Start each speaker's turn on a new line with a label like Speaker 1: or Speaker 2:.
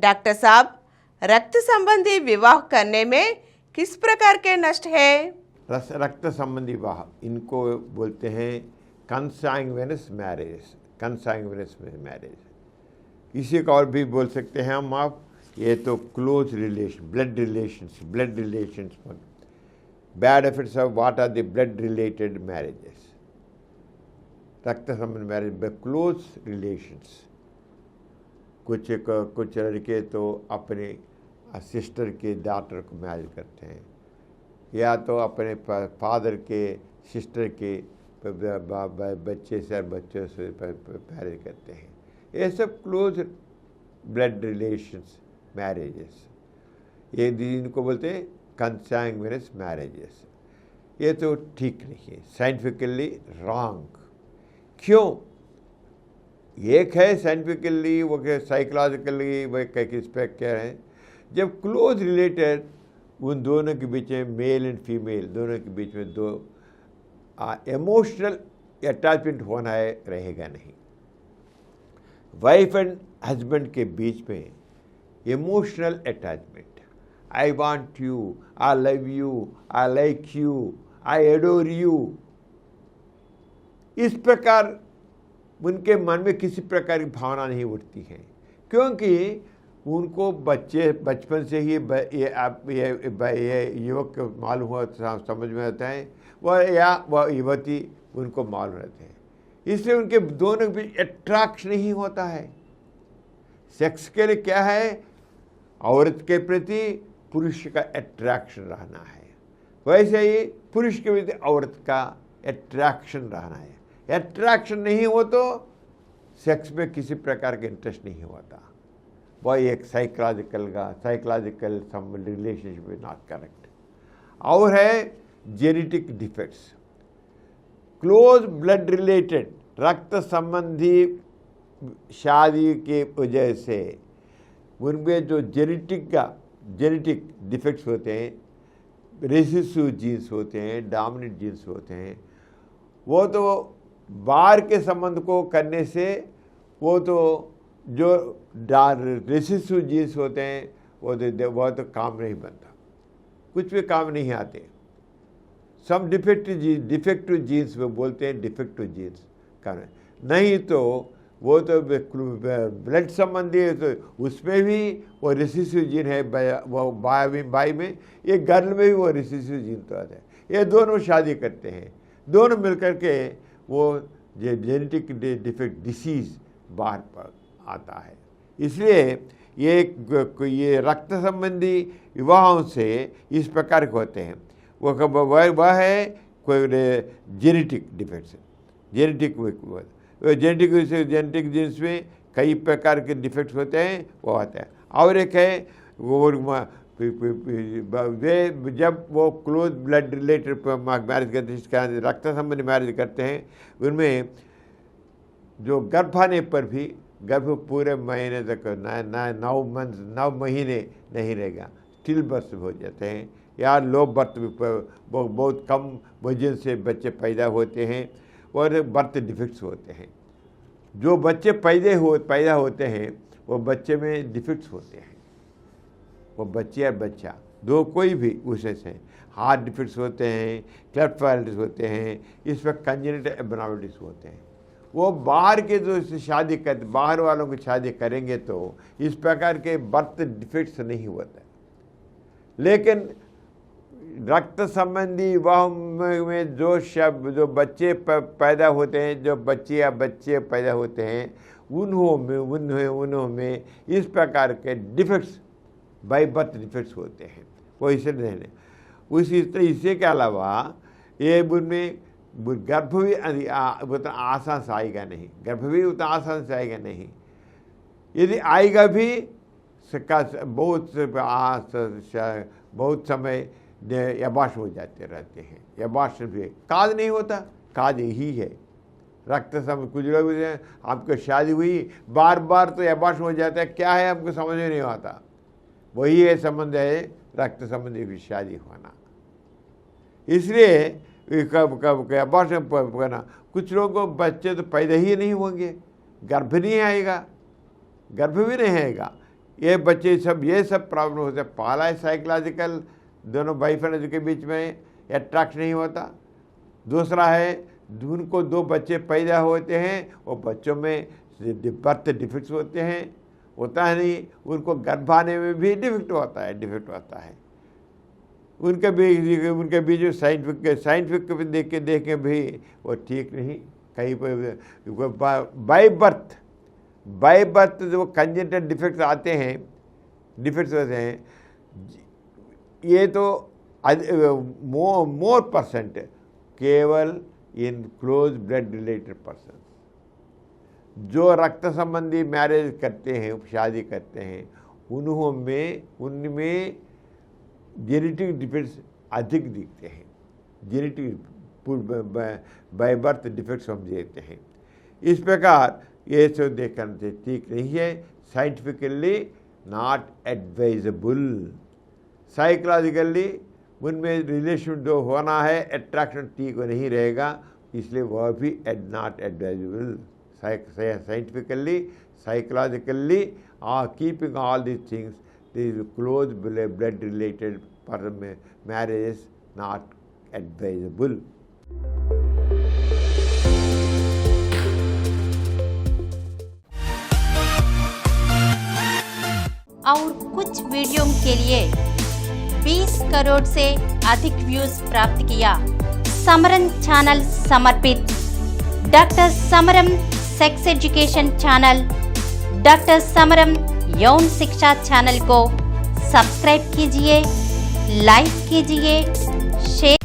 Speaker 1: Doctor साहब, रक्त संबंधी विवाह करने में किस प्रकार के नष्ट है?
Speaker 2: रक्त संबंधी विवाह इनको बोलते हैं कंसांग्विनस मैरिज। कंसांग्विनस मैरिज इसी का और भी बोल सकते हैं हम आप। ये तो close relation, blood relations bad effects of what are the blood related marriages. रक्त संबंधी मैरिज बाय क्लोज रिलेशंस। कुछ लड़के तो अपने सिस्टर के डॉटर को मैरिज करते हैं, या तो अपने फादर के सिस्टर के बच्चे से मैरिज करते हैं। ये सब क्लोज ब्लड रिलेशंस मैरिजेस, ये इनको बोलते हैं कंसांग्विनस मैरिजेस। ये तो ठीक नहीं है, साइंटिफिकली रॉन्ग। क्यों? एक है साइंटिफिकली, वो साइकोलॉजिकली वो किस पे कह रहे हैं, जब क्लोज रिलेटेड उन दोनों के बीच में, मेल एंड फीमेल दोनों के बीच में दो इमोशनल अटैचमेंट होना है, रहेगा नहीं। वाइफ एंड हस्बैंड के बीच में emotional attachment, I want you, I love you, I like you, I adore you, इस प्रकार उनके मन में किसी प्रकार की भावना नहीं उठती है, क्योंकि उनको बचपन से ही ये युवक मालूम हुआ, समझ में आता है, वह युवती उनको मालूम रहते हैं, इसलिए उनके दोनों के बीच अट्रैक्शन नहीं होता है। सेक्स के लिए क्या है? औरत के प्रति पुरुष का अट्रैक्शन रहना है, वैसे ही पुरुष के प्रति औरत का अट्रैक्शन रहना है। अट्रैक्शन नहीं हो तो सेक्स में किसी प्रकार के इंटरेस्ट नहीं होता। वह एक psychological relationship is not correct. और है genetic defects, close blood related रक्त संबंधी शादी के वजह से उनमें जो जेनेटिक डिफेक्ट्स होते हैं, रिसेसिव जीन्स होते हैं, डोमिनेंट जीन्स होते हैं, वो तो बाहर के संबंध को करने से, वो तो जो रिसेसिव जीन्स होते हैं वो तो काम नहीं बनता, कुछ भी काम नहीं आते। सब डिफेक्टिव जीन्स में बोलते हैं, डिफेक्टिव जीन्स कारण नहीं तो वो तो ब्लड संबंधी है, तो उसमें भी वो रिसेसिव जीन है, वो बाई में, ये गर्ल में भी वो रिसेसिव जीन तो आता है। ये दोनों शादी करते हैं, दोनों मिलकर के वो जेनेटिक डिफेक्ट डिसीज बाहर पर आता है। इसलिए ये रक्त संबंधी विवाहों से इस प्रकार के होते हैं। वह है कोई जेनेटिक डिफेक्ट्स, जेनेटिक जीन्स में कई प्रकार के डिफेक्ट्स होते हैं, वो आता है। और एक है वो जब वो क्लोज ब्लड रिलेटेड मैरिज करते हैं, रक्त संबंधी मैरिज करते हैं, उनमें जो गर्भ आने पर भी गर्भ पूरे महीने तक 9 महीने नहीं रहेगा, स्टिल बर्थ हो जाते हैं, या लो बर्थ बहुत कम वजन से बच्चे पैदा होते हैं, और बर्थ डिफेक्ट्स होते हैं। जो बच्चे पैदा होते हैं वो बच्चे में डिफेक्ट्स होते हैं, वो बच्चे और बच्चा दो कोई भी उसे से हार्ट डिफेक्ट्स होते हैं, क्लेफ्ट पैरालिसिस होते हैं, इसमें कंजेनिटल एबनॉर्मलिटीज होते हैं। वो बाहर के जो शादी करते, बाहर वालों की शादी करेंगे तो इस प्रकार के बर्थ डिफेक्ट्स नहीं होते। लेकिन रक्त संबंधी विवाह में जो बच्चे पैदा होते हैं, जो बच्चे या बच्चे पैदा होते हैं, उन्हों में इस प्रकार के डिफेक्ट्स बाई बर्थ डिफेक्ट्स होते हैं, वो इसे नहीं। इससे के अलावा ये उनमें गर्भ भी उतना आसान से आएगा नहीं, गर्भ भी उतना आसान से आएगा नहीं। यदि आएगा भी बहुत समय यबाश हो जाते रहते हैं। यबाश भी काज नहीं होता, काज यही है रक्त संबंध। कुछ लोग आपको शादी हुई बार बार तो यबाश हो जाता है, क्या है हमको समझ में नहीं आता। वही है संबंध है रक्त संबंधी की शादी होना। इसलिए अबॉर्शन करना, कुछ लोगों को बच्चे तो पैदा ही नहीं होंगे, गर्भ नहीं आएगा, गर्भ भी नहीं आएगा, ये बच्चे सब ये सब प्रॉब्लम होते हैं। पहला है साइकोलॉजिकल, दोनों भाई फ्रेंड के बीच में अट्रैक्ट नहीं होता। दूसरा है उनको 2 बच्चे पैदा होते हैं, वो बच्चों में बर्थ डिफेक्ट्स होते हैं, होता है नहीं, उनको गर्भ आने में भी डिफेक्ट होता है। उनके बीच में साइंटिफिक देख के भी वो ठीक नहीं। कहीं पर बाय बर्थ जो कंजेंटल डिफेक्ट्स होते हैं, ये तो मोर परसेंट केवल in close blood related person. जो रक्त संबंधी मैरिज करते हैं, शादी करते हैं, उनमें जेनेटिक डिफेक्ट्स अधिक दिखते हैं। जेनेटिक बाय बर्थ डिफेक्ट्स हम देखते हैं। इस प्रकार ये सब देखना से ठीक नहीं है, साइंटिफिकली नॉट एडवाइजेबल। साइकोलॉजिकली उनमें रिलेशन जो होना है, अट्रैक्शन ठीक नहीं रहेगा, इसलिए वह भी not advisable. Scientifically, psychologically, keeping all these things, these close blood related marriage is not advisable.
Speaker 3: और कुछ वीडियो के लिए 20 करोड़ से अधिक व्यूज प्राप्त किया। समरन चैनल समर्पित doctor समरम sex education channel, doctor समरम यौन शिक्षा चैनल को सब्सक्राइब कीजिए, लाइक कीजिए, शेयर